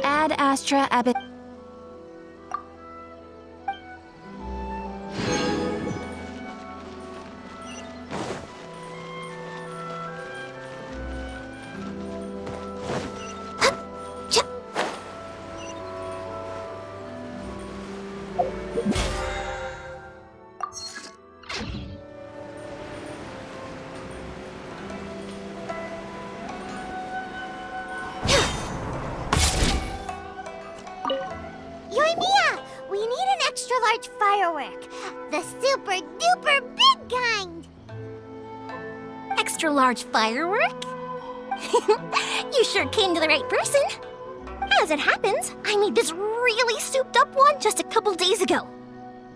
Ad Astra Abbot. We need an extra-large firework. The super-duper big kind. Extra-large firework? You sure came to the right person. As it happens, I made this really souped-up one just a couple days ago.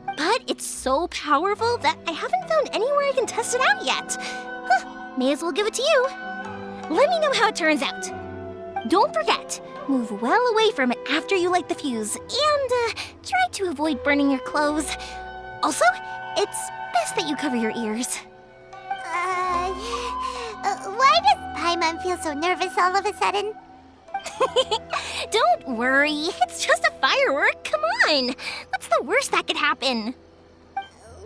But it's so powerful that I haven't found anywhere I can test it out yet. Huh, may as well give it to you. Let me know how it turns out. Don't forget, move well away from it after you light the fuse, and try to avoid burning your clothes. Also, it's best that you cover your ears. Why does Paimon feel so nervous all of a sudden? Don't worry, it's just a firework. Come on, what's the worst that could happen?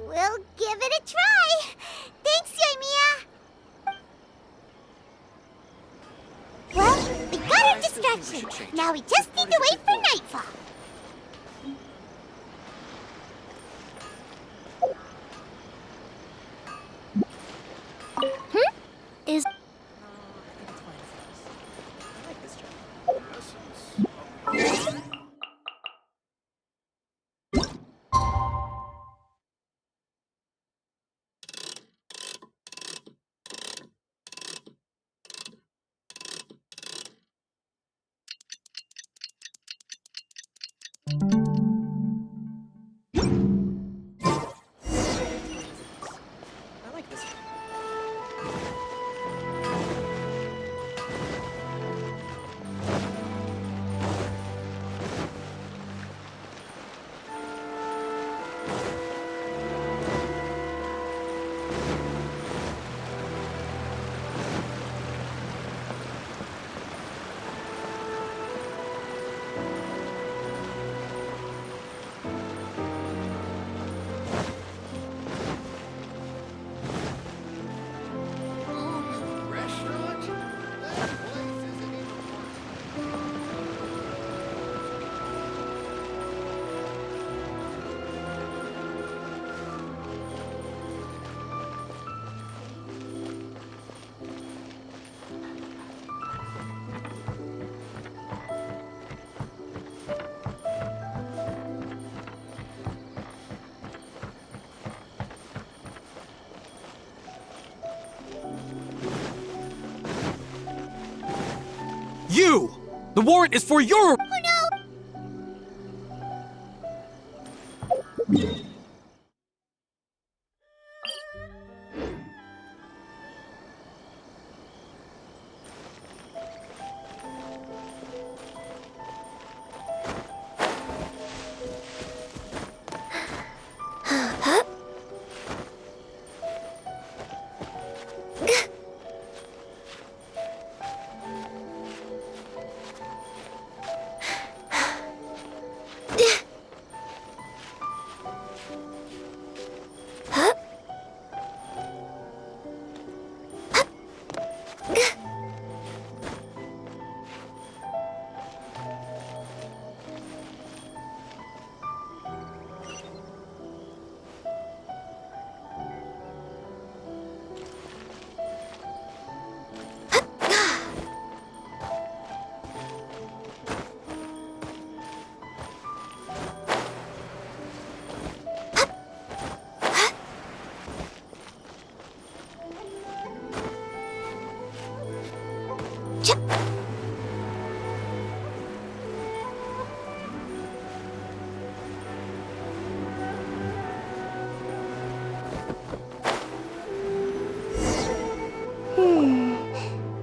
We'll give it a try. Thanks, Yoimiya. Well, we got a distraction. Now we just need to wait for nightfall. Is... You! The warrant is for your... Oh no!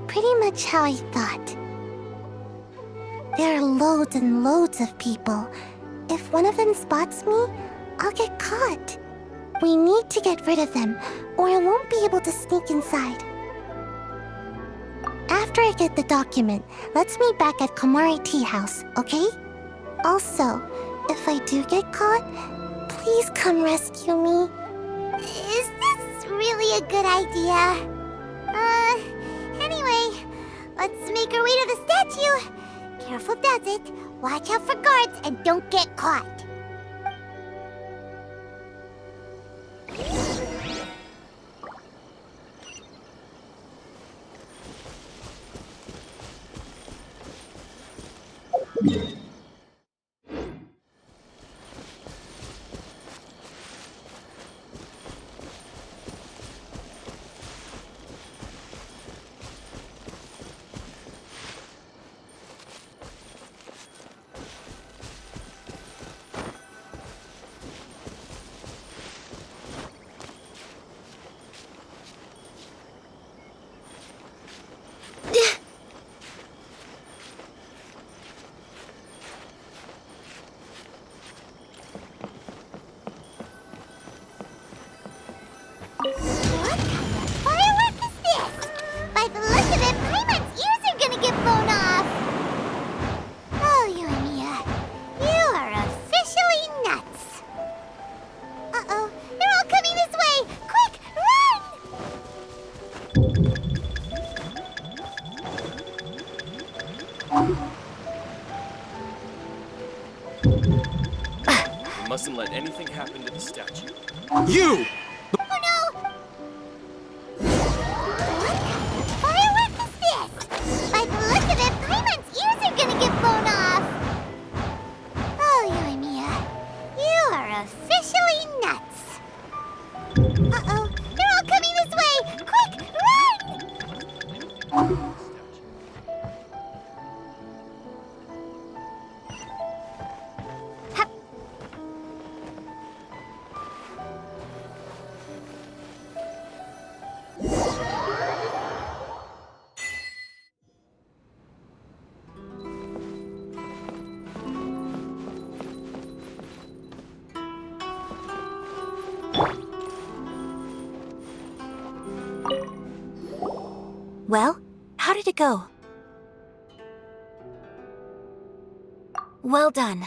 Pretty much how I thought. There are loads and loads of people. If one of them spots me, I'll get caught. We need to get rid of them, or I won't be able to sneak inside. After I get the document, let's meet back at Komari Tea House, okay? Also, if I do get caught, please come rescue me. Is this really a good idea? Anyway, let's make our way to the statue. Careful does it. Watch out for guards and don't get caught. What kind of firework is this? By the look of it, Paimon's ears are gonna get blown off. Oh, Yoimiya, you are officially nuts. Uh-oh, they're all coming this way! Quick, run! We mustn't let anything happen to the statue. You! Well, how did it go? Well done.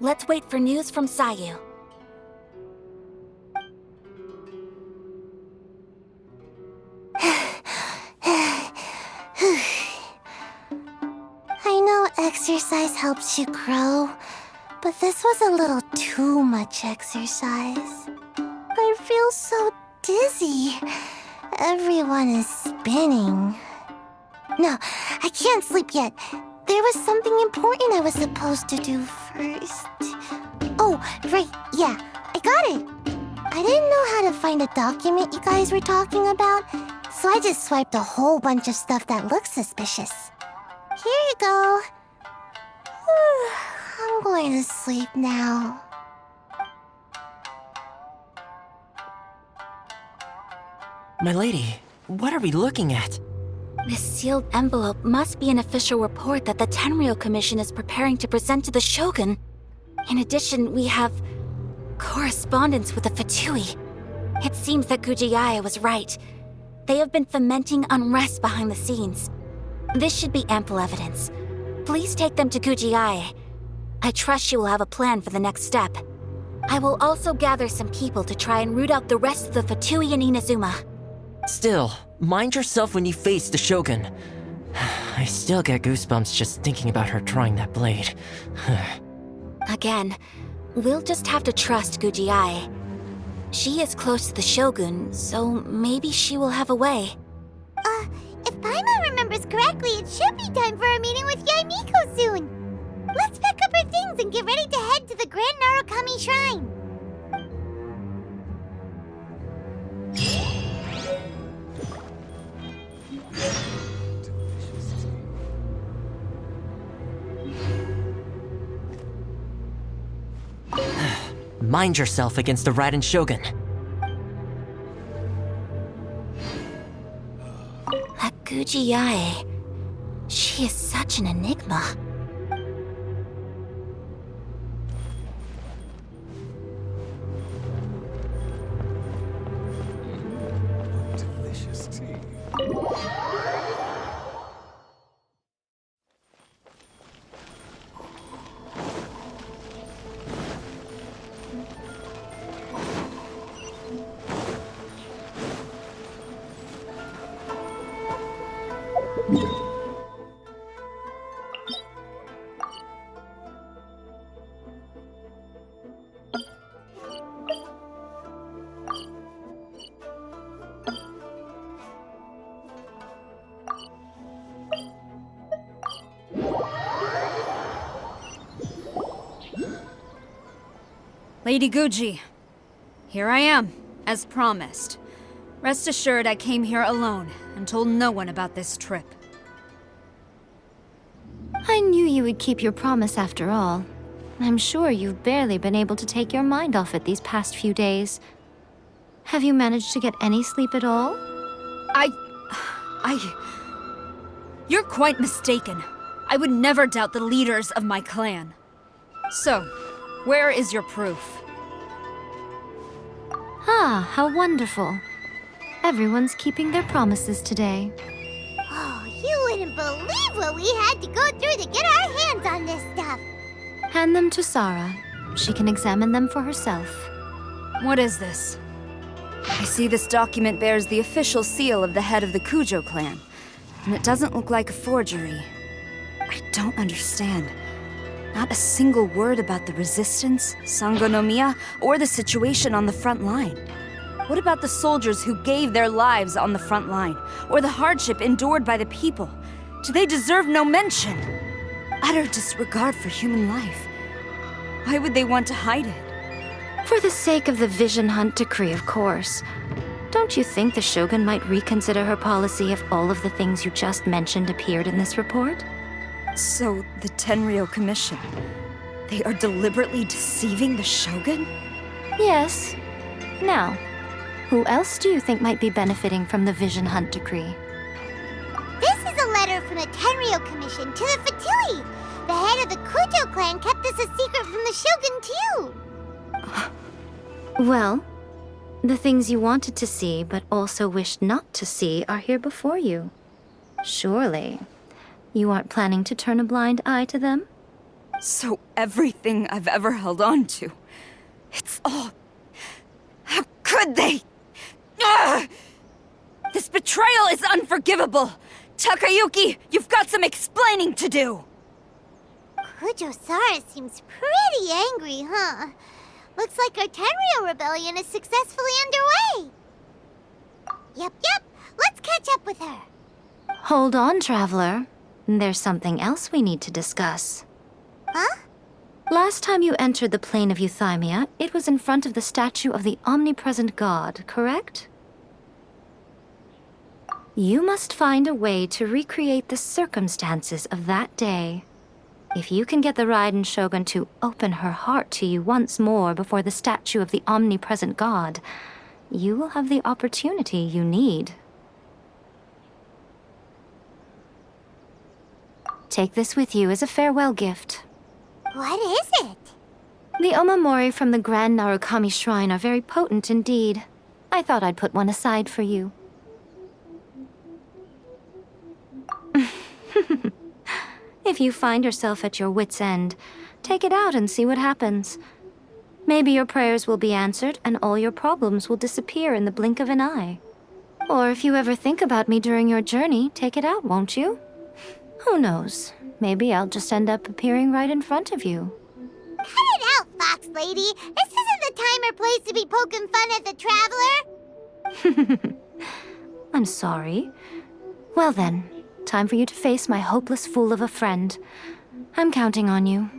Let's wait for news from Sayu. I know exercise helps you grow, but this was a little too much exercise. I feel so dizzy. Everyone is spinning. No, I can't sleep yet. There was something important I was supposed to do first. Oh, right, yeah, I got it. I didn't know how to find a document you guys were talking about, so I just swiped a whole bunch of stuff that looks suspicious. Here you go. I'm going to sleep now. My lady, what are we looking at? This sealed envelope must be an official report that the Tenryo Commission is preparing to present to the Shogun. In addition, we have correspondence with the Fatui. It seems that Kujiai was right. They have been fomenting unrest behind the scenes. This should be ample evidence. Please take them to Kujiai. I trust she will have a plan for the next step. I will also gather some people to try and root out the rest of the Fatui in Inazuma. Still, mind yourself when you face the Shogun. I still get goosebumps just thinking about her drawing that blade. Again, we'll just have to trust Kujiai. She is close to the Shogun, so maybe she will have a way. If Paimon remembers correctly, it should be time for a meeting with Yaimiko soon. Let's pack up our things and get ready to head to the Grand Narukami Shrine. Mind yourself against the Raiden Shogun. That Kujiai, she is such an enigma. Lady Guji, here I am, as promised. Rest assured I came here alone and told no one about this trip. I knew you would keep your promise after all. I'm sure you've barely been able to take your mind off it these past few days. Have you managed to get any sleep at all? You're quite mistaken. I would never doubt the leaders of my clan. So, where is your proof? Ah, how wonderful. Everyone's keeping their promises today. Oh, you wouldn't believe what we had to go through to get our hands on this stuff. Hand them to Sarah. She can examine them for herself. What is this? I see this document bears the official seal of the head of the Kujo clan, and it doesn't look like a forgery. I don't understand. Not a single word about the resistance, Sangonomiya, or the situation on the front line. What about the soldiers who gave their lives on the front line, or the hardship endured by the people? Do they deserve no mention? Utter disregard for human life. Why would they want to hide it? For the sake of the Vision Hunt decree, of course. Don't you think the Shogun might reconsider her policy if all of the things you just mentioned appeared in this report? So, the Tenryou Commission, they are deliberately deceiving the Shogun? Yes. Now, who else do you think might be benefiting from the Vision Hunt decree? This is a letter from the Tenryou Commission to the Fatui. The head of the Kujo clan kept this a secret from the Shogun, too. Well, the things you wanted to see but also wished not to see are here before you. Surely, you aren't planning to turn a blind eye to them? So everything I've ever held on to, it's all... How could they? Ugh! This betrayal is unforgivable! Takayuki, you've got some explaining to do! Kujo-Sara seems pretty angry, huh? Looks like our Tenryou rebellion is successfully underway. Yep. Let's catch up with her. Hold on, Traveler. There's something else we need to discuss. Huh? Last time you entered the plane of Euthymia, it was in front of the statue of the omnipresent god, correct? You must find a way to recreate the circumstances of that day. If you can get the Raiden Shogun to open her heart to you once more before the statue of the omnipresent god, you will have the opportunity you need. Take this with you as a farewell gift. What is it? The omamori from the Grand Narukami Shrine are very potent indeed. I thought I'd put one aside for you. If you find yourself at your wit's end, take it out and see what happens. Maybe your prayers will be answered and all your problems will disappear in the blink of an eye. Or if you ever think about me during your journey, take it out, won't you? Who knows? Maybe I'll just end up appearing right in front of you. Cut it out, Fox Lady. This isn't the time or place to be poking fun at the Traveler. I'm sorry. Well then, time for you to face my hopeless fool of a friend. I'm counting on you.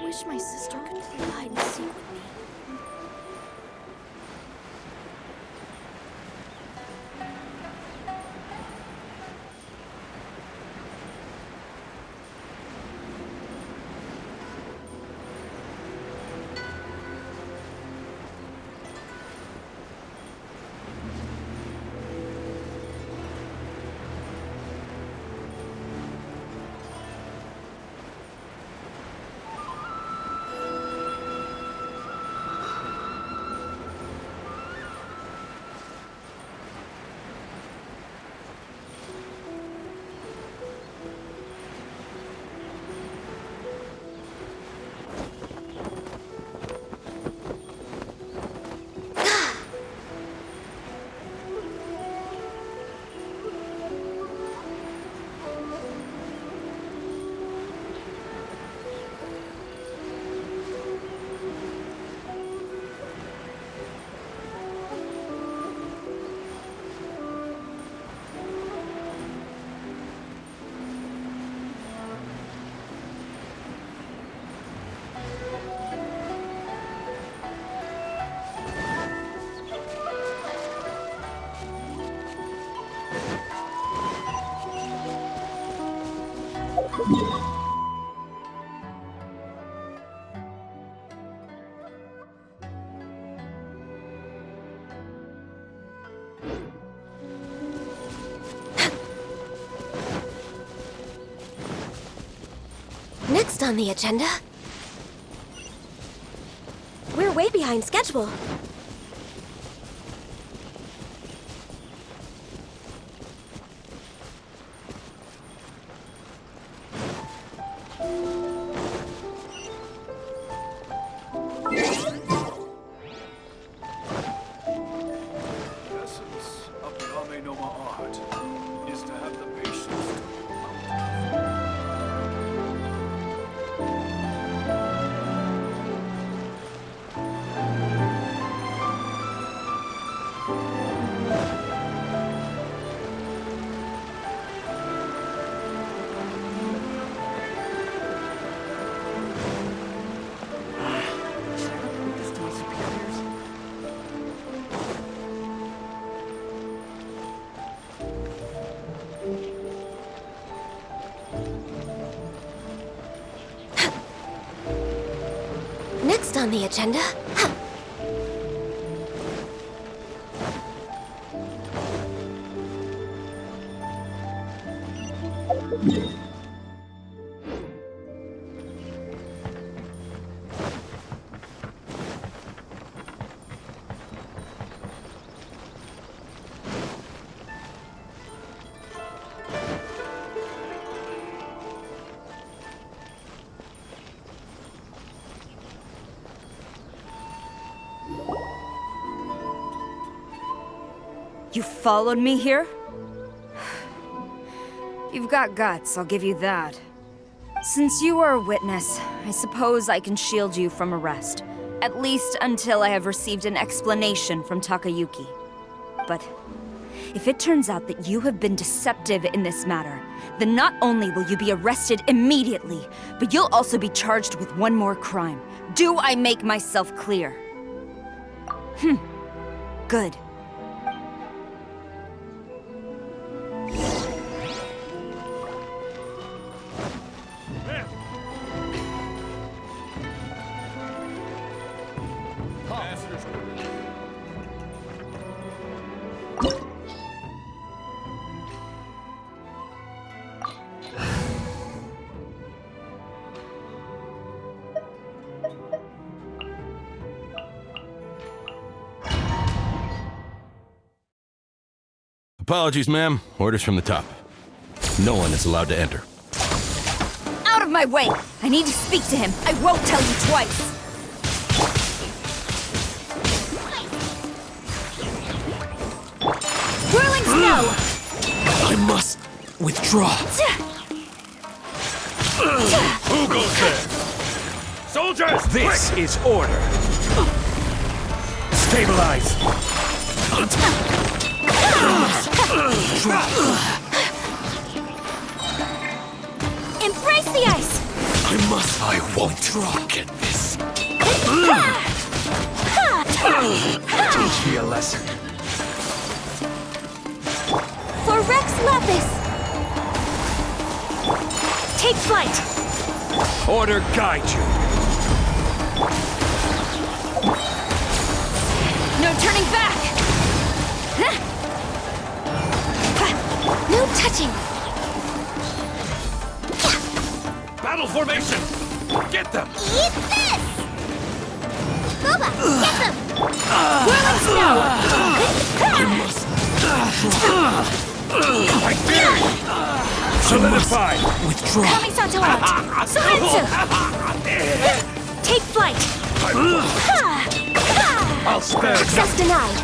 Wish my sister could play hide and seek with me. Next on the agenda... We're way behind schedule. Essence of the Ame-no-Ma art is to have the patience Next on the agenda... You followed me here? You've got guts, I'll give you that. Since you are a witness, I suppose I can shield you from arrest. At least until I have received an explanation from Takayuki. But if it turns out that you have been deceptive in this matter, then not only will you be arrested immediately, but you'll also be charged with one more crime. Do I make myself clear? Good. Apologies, ma'am. Orders from the top. No one is allowed to enter. Out of my way! I need to speak to him. I won't tell you twice. Whirling snow! I must withdraw. Who goes there? Soldiers! This is order. Stabilize. Embrace the ice! I won't get this. Teach me a lesson. For Rex Lapis! Take flight! Order guide you. No turning back! No touching! Battle formation. Get them. Eat this! Boba, get them! Whirling snow! I dare you. Solidify. Withdraw. Kamisato out! Sorensu! Take flight! I'll spare you. Access denied!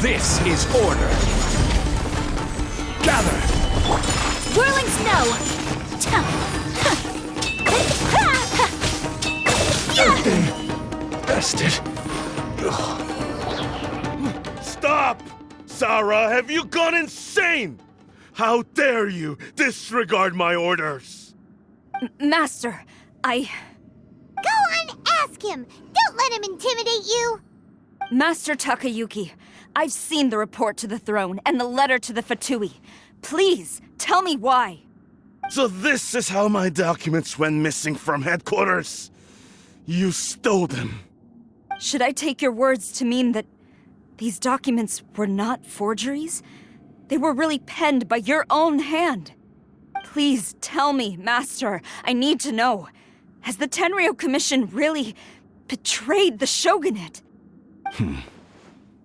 This is order. Gather. Whirling snow! Bested. Stop! Sarah, have you gone insane? How dare you disregard my orders? Master, Go on, ask him! Don't let him intimidate you! Master Takayuki, I've seen the report to the throne and the letter to the Fatui. Please, tell me why. So this is how my documents went missing from headquarters. You stole them. Should I take your words to mean that these documents were not forgeries? They were really penned by your own hand. Please tell me, Master. I need to know. Has the Tenryo Commission really betrayed the shogunate?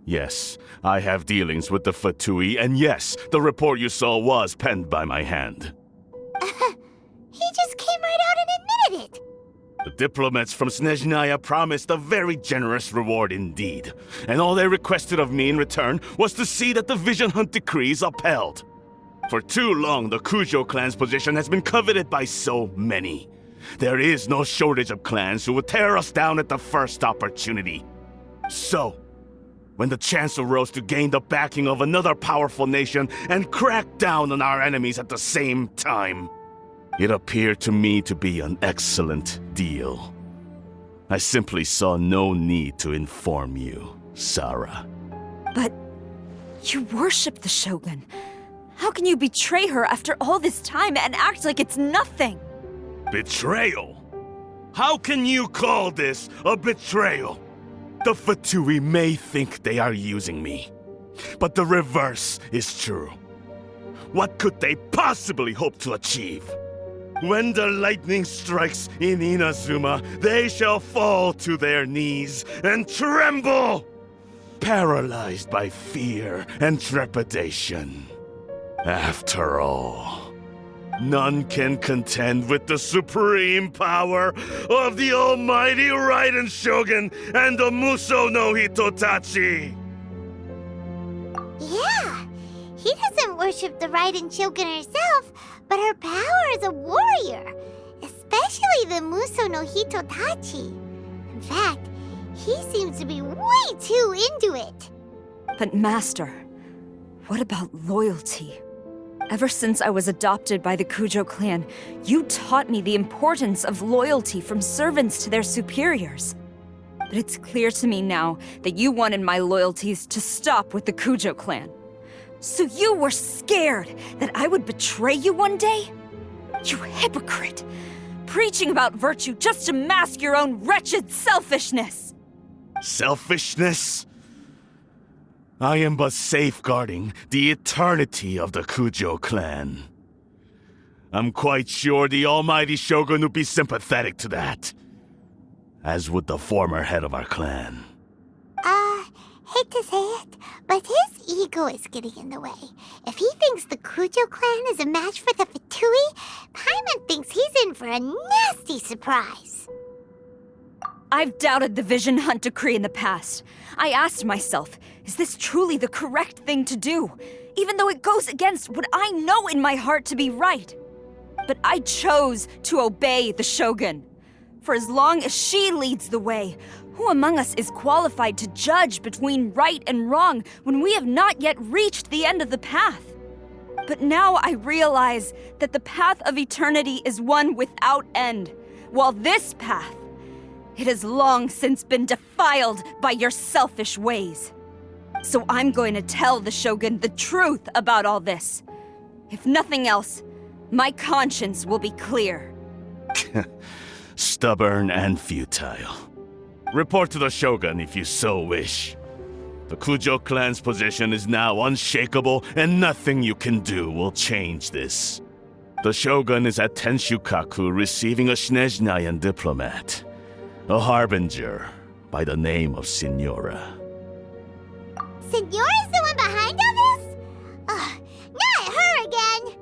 Yes, I have dealings with the Fatui, and yes, the report you saw was penned by my hand. He just came right out and admitted it. The diplomats from Snezhnaya promised a very generous reward indeed, and all they requested of me in return was to see that the Vision Hunt decree is upheld. For too long, the Kujo clan's position has been coveted by so many. There is no shortage of clans who would tear us down at the first opportunity. So, when the chance arose to gain the backing of another powerful nation and crack down on our enemies at the same time, it appeared to me to be an excellent deal. I simply saw no need to inform you, Sarah. But you worship the Shogun. How can you betray her after all this time and act like it's nothing? Betrayal? How can you call this a betrayal? The Fatui may think they are using me, but the reverse is true. What could they possibly hope to achieve? When the lightning strikes in Inazuma, they shall fall to their knees and tremble, paralyzed by fear and trepidation. After all, none can contend with the supreme power of the almighty Raiden Shogun and the Muso no Hitotachi. Yeah, he doesn't worship the Raiden Shogun herself, but her power as a warrior, especially the Muso no Hitotachi. In fact, he seems to be way too into it. But Master, what about loyalty? Ever since I was adopted by the Kujo clan, you taught me the importance of loyalty from servants to their superiors. But it's clear to me now that you wanted my loyalties to stop with the Kujo clan. So you were scared that I would betray you one day? You hypocrite! Preaching about virtue just to mask your own wretched selfishness! Selfishness? I am but safeguarding the eternity of the Kujo clan. I'm quite sure the almighty Shogun would be sympathetic to that, as would the former head of our clan. Hate to say it, but his ego is getting in the way. If he thinks the Kujo clan is a match for the Fatui, Paimon thinks he's in for a nasty surprise. I've doubted the Vision Hunt decree in the past. I asked myself, is this truly the correct thing to do? Even though it goes against what I know in my heart to be right. But I chose to obey the Shogun. For as long as she leads the way, who among us is qualified to judge between right and wrong when we have not yet reached the end of the path? But now I realize that the path of eternity is one without end, while this path, it has long since been defiled by your selfish ways. So I'm going to tell the Shogun the truth about all this. If nothing else, my conscience will be clear. Stubborn and futile. Report to the Shogun if you so wish. The Kujo clan's position is now unshakable, and nothing you can do will change this. The Shogun is at Tenshukaku receiving a Snezhnayan diplomat, a harbinger by the name of Signora. Signora's the one behind all this? Not her again!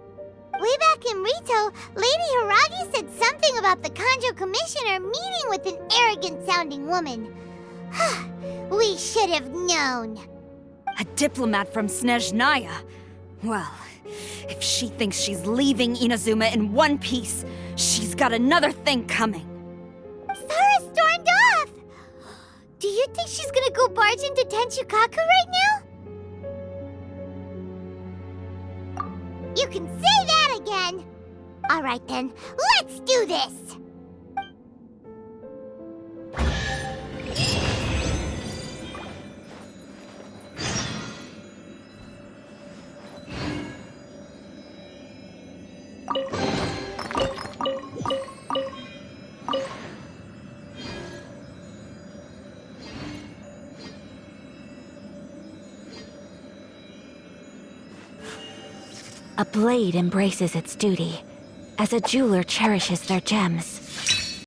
Way back in Rito, Lady Hiragi said something about the Kanjo Commissioner meeting with an arrogant-sounding woman. We should have known. A diplomat from Snezhnaya? Well, if she thinks she's leaving Inazuma in one piece, she's got another thing coming. Sarah stormed off! Do you think she's gonna go barge into Tenshukaku right now? You can say that again! Alright then, let's do this! A blade embraces its duty, as a jeweler cherishes their gems.